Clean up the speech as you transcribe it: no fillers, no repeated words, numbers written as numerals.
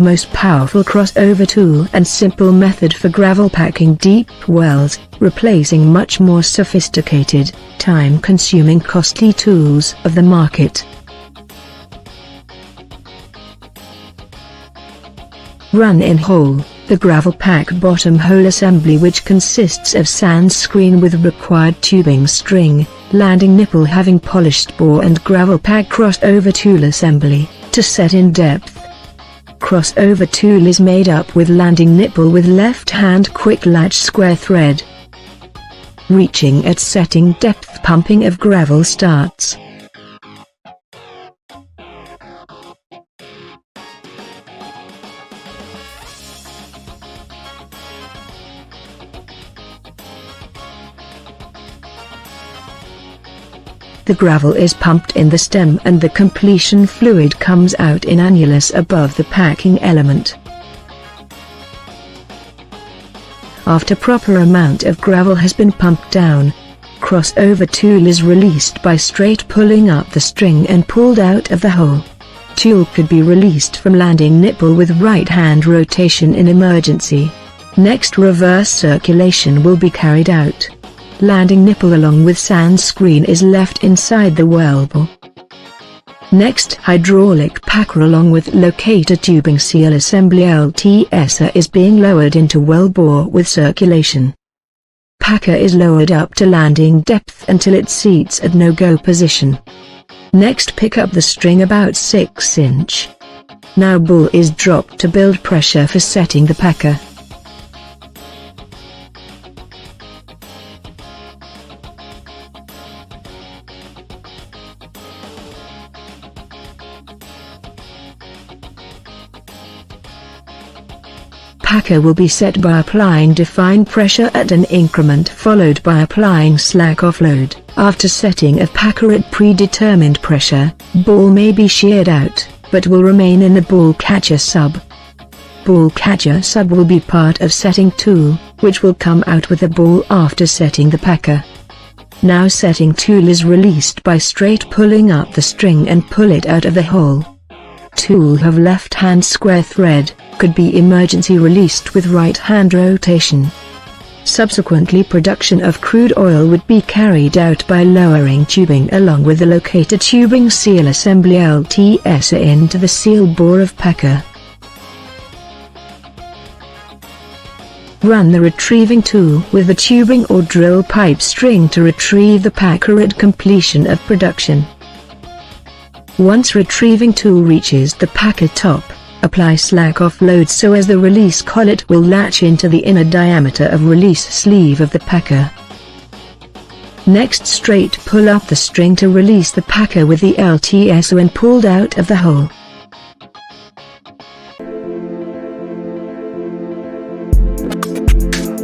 most powerful crossover tool and simple method for gravel packing deep wells, replacing much more sophisticated, time-consuming costly tools of the market. Run-in hole. The gravel pack bottom hole assembly, which consists of sand screen with required tubing string, landing nipple having polished bore and gravel pack crossover tool assembly, to set in depth. Crossover tool is made up with landing nipple with left hand quick latch square thread. Reaching at setting depth, pumping of gravel starts. The gravel is pumped in the stem and the completion fluid comes out in annulus above the packing element. After proper amount of gravel has been pumped down, crossover tool is released by straight pulling up the string and pulled out of the hole. Tool could be released from landing nipple with right hand rotation in emergency. Next, reverse circulation will be carried out. Landing nipple along with sand screen is left inside the well bore. Next, hydraulic packer along with locator tubing seal assembly LTSA is being lowered into well bore with circulation. Packer is lowered up to landing depth until it seats at no-go position. Next, pick up the string about 6 inch. Now bull is dropped to build pressure for setting the packer. Packer will be set by applying defined pressure at an increment followed by applying slack offload. After setting of packer at predetermined pressure, ball may be sheared out, but will remain in the ball catcher sub. Ball catcher sub will be part of setting tool, which will come out with the ball after setting the packer. Now setting tool is released by straight pulling up the string and pull it out of the hole. Tool have left hand square thread, could be emergency released with right hand rotation. Subsequently, production of crude oil would be carried out by lowering tubing along with the locator tubing seal assembly LTSA into the seal bore of packer. Run the retrieving tool with the tubing or drill pipe string to retrieve the packer at completion of production. Once retrieving tool reaches the packer top, apply slack offload so as the release collet will latch into the inner diameter of release sleeve of the packer. Next, straight pull up the string to release the packer with the LTSA when pulled out of the hole.